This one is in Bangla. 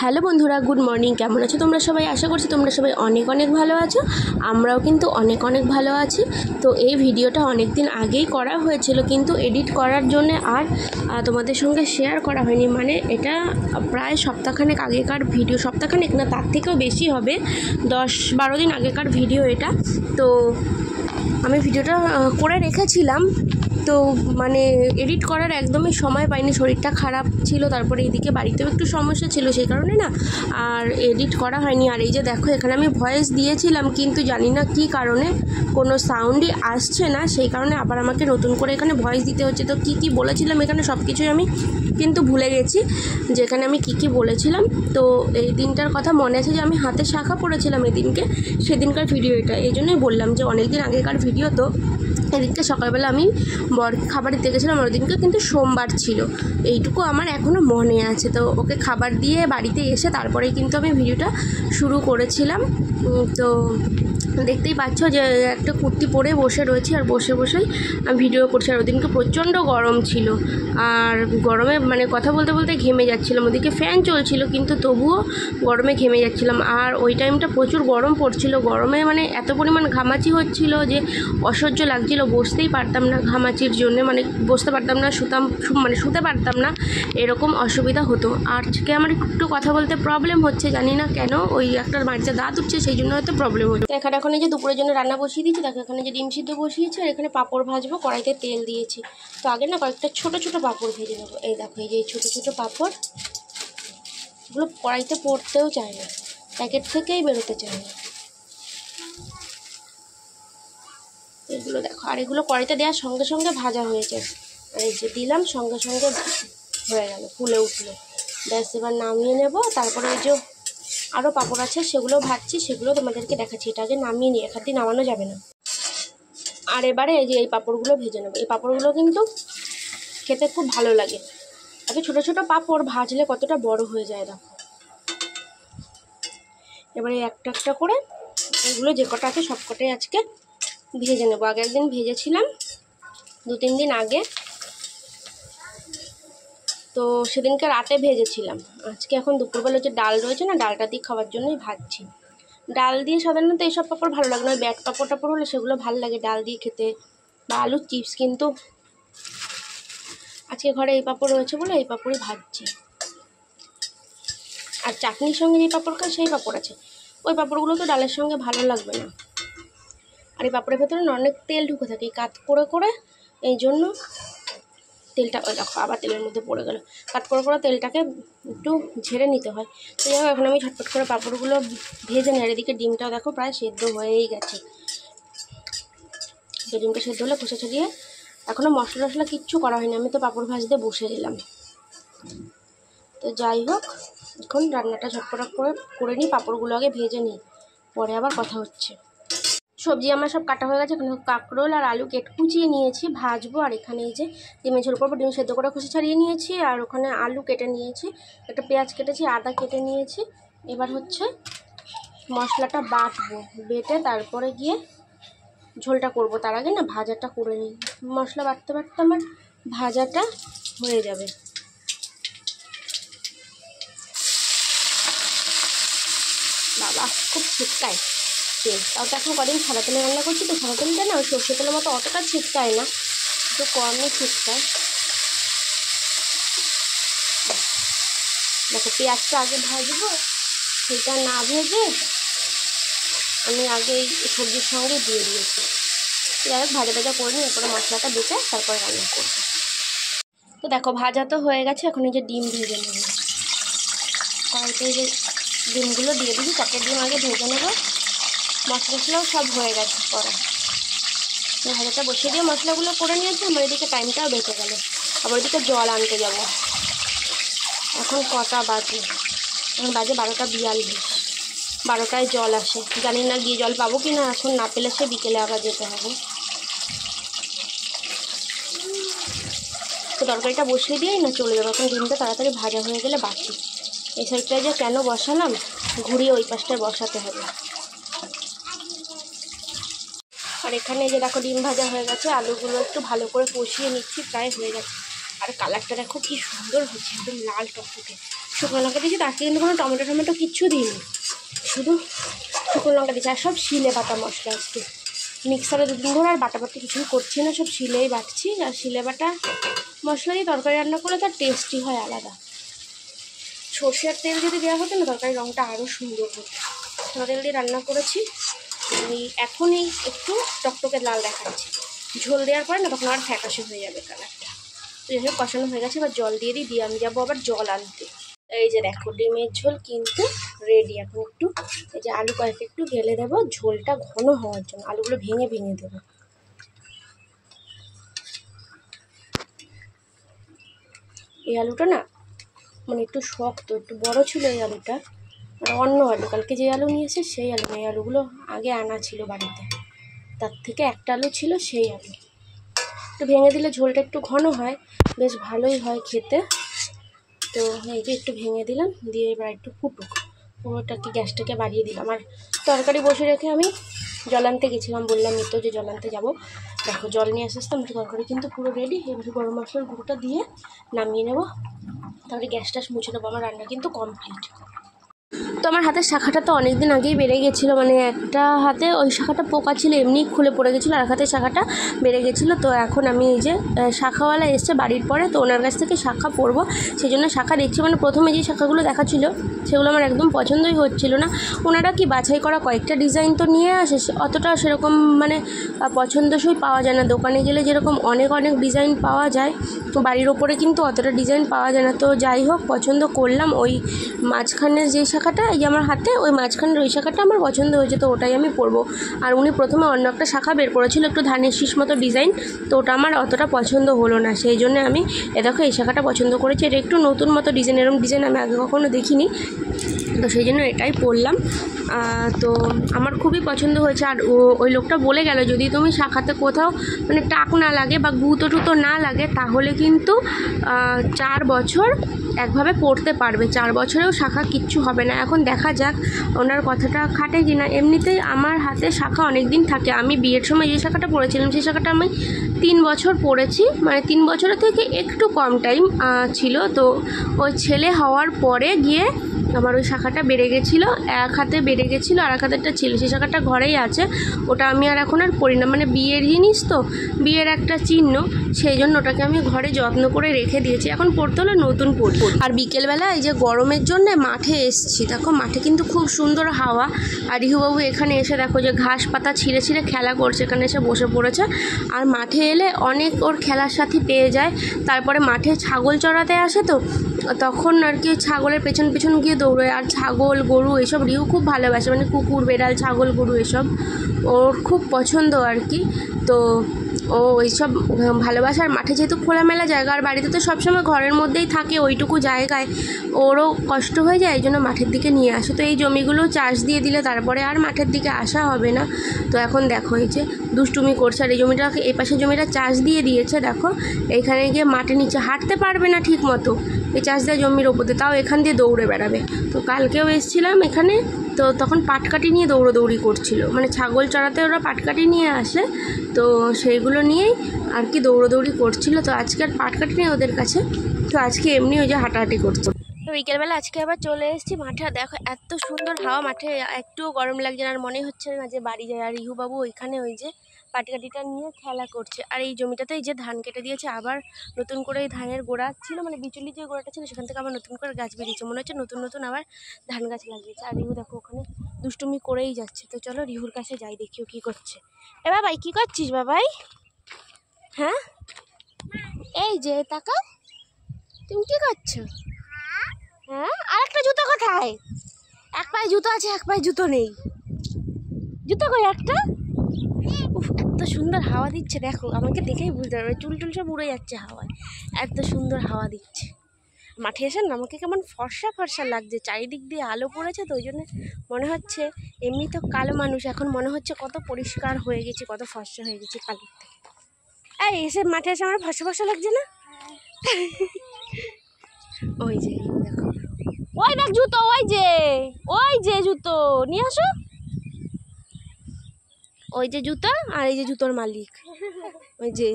হ্যালো বন্ধুরা, গুড মর্নিং। কেমন আছো তোমরা সবাই? আশা করছি তোমরা সবাই অনেক অনেক ভালো আছো। আমরাও কিন্তু অনেক অনেক ভালো আছি। তো এই ভিডিওটা অনেক দিন আগেই করা হয়েছিল, কিন্তু এডিট করার জন্য আর তোমাদের সঙ্গে শেয়ার করা হয়নি। মানে এটা প্রায় সপ্তাহখানেক আগেকার ভিডিও, সপ্তাহখানেক না তার থেকেও বেশি হবে, 10-12 দিন আগেকার ভিডিও এটা। তো আমি ভিডিওটা করে রেখেছিলাম, তো মানে এডিট করার একদমই সময় পাইনি, শরীরটা খারাপ ছিল, তারপরে এদিকে বাড়িতেও একটু সমস্যা ছিল, সেই কারণে না আর এডিট করা হয়নি। আর এই যে দেখো, এখানে আমি ভয়েস দিয়েছিলাম, কিন্তু জানি না কী কারণে কোনো সাউন্ডই আসছে না, সেই কারণে আবার আমাকে নতুন করে এখানে ভয়েস দিতে হচ্ছে। তো কী বলেছিলাম এখানে সব কিছুই আমি কিন্তু ভুলে গেছি, যেখানে আমি কী বলেছিলাম। তো এই দিনটার কথা মনে আছে যে আমি হাতে শাখা পড়েছিলাম এদিনকে, সেদিনকার ভিডিও এটা। এই জন্যই বললাম যে অনেক দিন আগেকার ভিডিও। তো এদিনকে সকালবেলা আমি বরকে খাবার দিতে গেছিলাম, ওই দিনকে কিন্তু সোমবার ছিল, এইটুকু আমার এখনও মনে আছে। তো ওকে খাবার দিয়ে বাড়িতে এসে তারপরেই কিন্তু আমি ভিডিওটা শুরু করেছিলাম। তো দেখতেই পাচ্ছ যে একটা কুর্তি পরে বসে রয়েছি, আর বসেই আমি ভিডিও করছি। আর ওদিনকে প্রচণ্ড গরম ছিল, আর গরমে মানে কথা বলতে বলতে ঘেমে যাচ্ছিলাম। ওদিকে ফ্যান চলছিল, কিন্তু তবুও গরমে ঘেমে যাচ্ছিলাম। আর ওই টাইমটা প্রচুর গরম পড়ছিল, গরমে মানে এত পরিমাণ ঘামাচি হচ্ছিল যে অসহ্য লাগছিল, বসতেই পারতাম না ঘামাচির জন্য, মানে বসতে পারতাম না, শুতে পারতাম না, এরকম অসুবিধা হতো। আজকে আমার একটু কথা বলতে প্রবলেম হচ্ছে, জানি না কেন, ওই একটা বাড়িতে দাঁত উঠছে, সেই জন্য হয়তো প্রবলেম হচ্ছে। এখানে এখন এই যে দুপুরের জন্য রান্না বসিয়ে দিয়েছি, দেখো এখানে যে ডিম সিদ্ধ বসিয়েছি, আর এখানে পাঁপড় ভাজবো, কড়াইতে তেল দিয়েছি। তো আগে না কয়েকটা ছোটো ছোটো পাঁপড় ভেজে নেবো। এই দেখো, এই যে এই ছোটো ছোটো পাঁপড়, এগুলো কড়াইতে পড়তেও চায় না, প্যাকেট থেকেই বেরোতে চায় না এগুলো, দেখো। আর এগুলো কড়াইতে দেওয়ার সঙ্গে সঙ্গে ভাজা হয়ে যায়, এই যে দিলাম সঙ্গে সঙ্গে হয়ে গেল, ফুলে উঠলো। ব্যাস, এবার নামিয়ে নেব। তারপরে এই যে আরও পাঁপড় আছে, সেগুলো ভাজছি, সেগুলো তোমাদেরকে দেখাচ্ছি। এটা আগে নামিয়ে নিই, এক হাত দিয়ে নামানো যাবে না। আর এবারে এই যে এই পাঁপড়গুলো ভেজে নেবো। এই পাঁপড়গুলো কিন্তু খেতে খুব ভালো লাগে। আগে ছোটো ছোটো পাঁপড় ভাজলে কতটা বড় হয়ে যায়, দেখো। এবারে একটা একটা করে এগুলো যে কটা আছে সব কটাই আজকে ভেজে নেবো। আগে একদিন ভেজেছিলাম, 2-3 দিন আগে, তো সেদিনকে রাতে ভেজেছিলাম। আজকে এখন দুপুরবেলা যে ডাল রয়েছে না, ডালটা দিয়ে খাওয়ার জন্যই ভাজছি। ডাল দিয়ে সাধারণত এইসব পাঁপড় ভালো লাগে না, ব্যাট পাঁপড় টাপড় হলে সেগুলো ভালো লাগে ডাল দিয়ে খেতে, বা আলুর চিপস। কিন্তু আজকে ঘরে এই পাঁপড় রয়েছে বলে এই পাঁপড়ই ভাজছি। আর চাটনির সঙ্গে যে পাঁপড় খায় সেই পাঁপড় আছে, ওই পাঁপড়গুলো তো ডালের সঙ্গে ভালো লাগবে না। আর এই পাঁপড়ের ভেতরে অনেক তেল ঢুকে থাকে, কাত করে করে, এই জন্য তেলটা, ওই দেখো আবার তেলের মধ্যে পড়ে গেল। কাট করে করে তেলটাকে একটু ঝেড়ে নিতে হয়। তো যাই হোক, এখন আমি ঝটপট করে পাঁপড়গুলো ভেজে নিই। আর এদিকে ডিমটাও দেখো প্রায় সেদ্ধ হয়েই গেছে। তো ডিমটা সেদ্ধ হলে খোসা ছাড়িয়ে, এখনও মশলা টশলা কিচ্ছু করা হয়নি, আমি তো পাঁপড় ভাজতে বসে দিলাম। তো যাই হোক, এখন রান্নাটা ঝটপট করে নিই, পাঁপড়গুলো আগে ভেজে নিই, পরে আবার কথা হচ্ছে। সবজি আমার সব কাটা হয়ে গেছে, এখানে কাঁকরোল আর আলু কুচিয়ে নিয়েছি, ভাজবো। আর এখানে এই যে ডিমের ঝোল করবো, ডিম সেদ্ধ করে খোসা ছাড়িয়ে নিয়েছি, আর ওখানে আলু কেটে নিয়েছি, একটা পেঁয়াজ কেটেছি, আদা কেটে নিয়েছি। এবার হচ্ছে মশলাটা বাটবো, বেটে তারপরে গিয়ে ঝোলটা করব। তার আগে না ভাজাটা করে নিই, মশলা বাটতে বাটতে আমার ভাজাটা হয়ে যাবে। বাবা, খুব ছিটকায় তেল, তাও তো এখন কদিন সাদা তেলে রান্না করছি, তো সাদা তেলটা না ওই সর্ষে তেলের মতো অতটা ছিটকায় না, একটু কমই ছিটকায়। দেখো, পেঁয়াজটা আগে ভাজবো, সেটা না ভেজে আমি আগে এই সবজির সঙ্গে দিয়ে দিয়েছি। যাই হোক, ভাজা করে নিই, এরপরে মশলাটা বেটে তারপরে রান্না করবো। তো দেখো, ভাজা তো হয়ে গেছে, এখন এই যে ডিম ভেজে নেব। কড়াইতে এই যে ডিমগুলো দিয়ে দিবি, 4টে ডিম আগে ভেজে নেবো। মশলাও সব হয়ে গেছে করা, ভাজাটা বসিয়ে দিয়ে মশলাগুলো করে নিয়েছি। আমার এদিকে টাইমটাও বেঁচে গেল, আবার ওদিকে জল আনতে যাব। এখন কটা বাজে? এখন বাজে 12:42। 12টায় জল আসে, জানি না গিয়ে জল পাবো কি না, এখন না পেলে সে বিকেলে আবার যেতে হবে। তো তরকারিটা বসিয়ে দিয়েই না চলে যাবো, এখন ডিমটা তাড়াতাড়ি ভাজা হয়ে গেলে বাকি। এই সাইডটায় যে কেন বসালাম, ঘুরিয়ে ওই পাশটায় বসাতে হবে। আর এখানে যে দেখো ডিম ভাজা হয়ে গেছে, আলুগুলো একটু ভালো করে কষিয়ে নিচ্ছি, প্রায় হয়ে গেছে। আর কালারটা দেখো কি সুন্দর হচ্ছে, একদম লাল টকটকে। শুকনো লঙ্কা দিয়েছি, তার কিন্তু কোনো টমেটো কিচ্ছু দিইনি, শুধু শুকনো লঙ্কা দিয়েছি। আর সব শিলে বাটা মশলা আজকে, মিক্সারে দুদিন ধরে আর বাটাবাটি কিছুই করছি না, সব শিলেই বাটছি। আর শিলে বাটা মশলা দিয়ে তরকারি রান্না করলে তার টেস্টই হয় আলাদা। সর্ষের তেল যদি দেওয়া হতো না তরকারির রঙটা আরও সুন্দর হতো। সাদা তেল দিয়ে রান্না করেছি, এখনই একটু টকটকে লাল দেখাচ্ছি, ঝোল দেওয়ার পরে না তখন আর ফ্যাকাশে হয়ে যাবে কালারটা। তো যাই হোক কষানো হয়ে গেছে, এবার জল দিয়ে দিই, আমি যাবো আবার জল আনতে। এই যে দেখো ডিমের ঝোল কিন্তু রেডি। এখন একটু এই যে আলু কয়েক একটু ঢেলে দেবো ঝোলটা ঘন হওয়ার জন্য, আলুগুলো ভেঙে ভেঙে দেবো। এই আলুটা না মানে একটু শক্ত, একটু বড় ছিল এই আলুটা, আর অন্য আলু কালকে যে আলু নিয়েছে সেই আলু না, এই আলুগুলো আগে আনা ছিল বাড়িতে, তার থেকে একটা আলু ছিল সেই আলু। একটু ভেঙে দিলে ঝোলটা একটু ঘন হয়, বেশ ভালোই হয় খেতে। তো এই যে একটু ভেঙে দিলাম, দিয়ে এবার একটু ফুটুক, পুরোটাকে গ্যাসটাকে বাড়িয়ে দিলাম। আর তরকারি বসে রেখে আমি জল আনতে গেছিলাম, বললাম তো যে জল আনতে যাবো। দেখো জল নিয়ে আসতে আসতে আমার তরকারি কিন্তু পুরো রেডি। এবারে গরম মশলার গুঁড়োটা দিয়ে নামিয়ে নেবো, তাহলে গ্যাসটা মুছে নেবো। আমার রান্না কিন্তু কমপ্লিট। তো আমার হাতের শাখাটা তো অনেক দিন আগেই বেড়ে গেছিলো, মানে একটা হাতে ওই শাখাটা পোকা ছিল, এমনি খুলে পড়ে গেছিলো, আর হাতের শাখাটা বেড়ে গেছিলো। তো এখন আমি এই যে শাখাওয়ালা এসছে বাড়ির পরে, তো ওনার কাছ থেকে শাখা পরবো, সেই জন্য শাখা দেখছি। মানে প্রথমে যে শাখাগুলো দেখাচ্ছিলো সেগুলো আমার একদম পছন্দই হচ্ছিলো না। ওনারা কি বাছাই করা কয়েকটা ডিজাইন তো নিয়ে আসে, অতটা সেরকম মানে পছন্দসই পাওয়া যায় না। দোকানে গেলে যেরকম অনেক অনেক ডিজাইন পাওয়া যায়, তো বাড়ির ওপরে কিন্তু অতটা ডিজাইন পাওয়া যায় না। তো যাই হোক পছন্দ করলাম ওই মাঝখানের যে শাখাটা, এই যে আমার হাতে ওই মাঝখানের ওই শাখাটা আমার পছন্দ হয়েছে, তো ওটাই আমি পরবো। আর উনি প্রথমে অন্য একটা শাখা বের করেছিল একটু ধানের শীষ মতো ডিজাইন, তো ওটা আমার অতটা পছন্দ হলো না, সেই জন্য আমি দেখো এই শাখাটা পছন্দ করেছি। এটা একটু নতুন মতো ডিজাইন, এরকম ডিজাইন আমি আগে কখনো দেখিনি, তো সেই জন্য এটাই পরলাম। তো আমার খুবই পছন্দ হয়েছে। আর ওই লোকটা বলে গেল যদি তুমি শাখাতে কোথাও মানে টাক না লাগে বা গুঁতো টুতো না লাগে তাহলে কিন্তু 4 বছর একভাবে পড়তে পারবে, 4 বছরেও শাখা কিচ্ছু হবে না। এখন দেখা যাক ওনার কথাটা খাটে কিনা। এমনিতেই আমার হাতে শাখা অনেক দিন থাকে, আমি বিয়ের সময় যে শাখাটা পড়েছিলাম সেই শাখাটা আমি 3 বছর পড়েছি, মানে 3 বছরের থেকে একটু কম টাইম ছিল। তো ওই ছেলে হওয়ার পরে গিয়ে আমার ওই শাখাটা বেড়ে গেছিলো, এক হাতে বেড়ে গেছিলো, আর এক হাতেরটা ছিল, সেই শাখাটা ঘরেই আছে, ওটা আমি আর এখন আর পড়ি না। মানে বিয়ের জিনিস তো, বিয়ের একটা চিহ্ন, সেই জন্য ওটাকে আমি ঘরে যত্ন করে রেখে দিয়েছি। এখন পড়তে হলে নতুন পড়ি। আর বিকেলবেলা এই যে গরমের জন্য মাঠে এসছি, দেখো মাঠে কিন্তু খুব সুন্দর হাওয়া। আর রিহুবাবু এখানে এসে দেখো যে ঘাস পাতা ছিঁড়ে ছিঁড়ে খেলা করছে, এখানে এসে বসে পড়েছে। আর মাঠে এলে অনেক ওর খেলার সাথী পেয়ে যায়। তারপরে মাঠে ছাগল চড়াতে আসে, তো তখন আর কি ছাগলের পেছন পেছন গিয়ে দৌড়োয়। আর ছাগল গরু এসব রিহু খুব ভালোবাসে, মানে কুকুর বেড়াল ছাগল গরু এসব ওর খুব পছন্দ আর কি। তো ও এইসব ভালোবাসার মাঠে যেহেতু খোলামেলা জায়গা, আর বাড়িতে তো সবসময় ঘরের মধ্যেই থাকে, ওইটুকু জায়গায় ওরও কষ্ট হয়ে যায়, এই জন্য মাঠের দিকে নিয়ে আসে। তো এই জমিগুলো চাষ দিয়ে দিলে তারপরে আর মাঠের দিকে আসা হবে না। তো এখন দেখো এই যে দুষ্টুমি করছে। আর এই জমিটা, এই পাশের জমিটা চাষ দিয়ে দিয়েছে, দেখো এইখানে গিয়ে মাঠে নিচে হাঁটতে পারবে না ঠিক মতো, এই চাষ দেওয়া জমির ওপরে, তাও এখান দিয়ে দৌড়ে বেড়াবে। তো কালকেও এসেছিলাম এখানে, তো তখন পাটকাঠি নিয়ে দৌড়োদৌড়ি করছিল, মানে ছাগল চড়াতে ওরা পাটকাঠি নিয়ে আসে, তো সেইগুলো নিয়েই আর কি দৌড়োদৌড়ি করছিল। তো আজকে আর পাটকাঠি নেই ওদের কাছে, তো আজকে এমনি ওই যে হাঁটাহাঁটি করছে। তো বিকেলবেলা আজকে আবার চলে এসেছি মাঠে, দেখো এত সুন্দর হাওয়া, মাঠে একটুও গরম লাগছে না, আর মনে হচ্ছে না যে বাড়ি যায়। আর রিহুবাবু ওইখানে ওই যে পাটকাঠিটা নিয়ে খেলা করছে। আর এই জমিটাতে এই যে ধান কেটে দিয়েছে, আবার নতুন করে এই ধানের গোড়া ছিল, মানে বিচুলি যে গোড়াটা ছিল সেখান থেকে আবার নতুন করে গাছ বেরিয়েছে, মনে হচ্ছে নতুন নতুন আবার ধান গাছ লাগিয়েছে। আর রিহু দেখো ওখানে দুষ্টুমি করেই যাচ্ছে। তো চলো রিহুর কাছে যাই, দেখিও কী করছে। এ বাবাই কী করছিস বাবাই? হ্যাঁ এই যে তাকাও, তুমি কী করছো? হ্যাঁ আরেকটা জুতো কোথায়? এক পায়ে জুতো আছে এক পায়ে জুতো নেই, জুতো কই একটা? উফ এত সুন্দর হাওয়া দিচ্ছে, দেখো আমাকে দেখেই বুঝতে পারবে, চুল টুল সব উড়ে যাচ্ছে হাওয়ায়, এত সুন্দর হাওয়া দিচ্ছে। মাঠে এসে না আমাকে কেমন ফর্সা ফর্সা লাগছে, চারিদিক দিয়ে আলো পড়েছে, তো ওই জন্য মনে হচ্ছে, এমনি তো কালো মানুষ, এখন মনে হচ্ছে কত পরিষ্কার হয়ে গেছি, কত ফর্সা হয়ে গেছি কালোর থেকে। এই এসে মাঠে এসে আমার ফর্সা ফর্সা লাগছে না? ওই যে দেখো, ওই দেখ জুতো, ওই যে জুতো নিয়ে আসো, ওই যে জুতো, আর এই যে জুতোর মালিক, ওই যে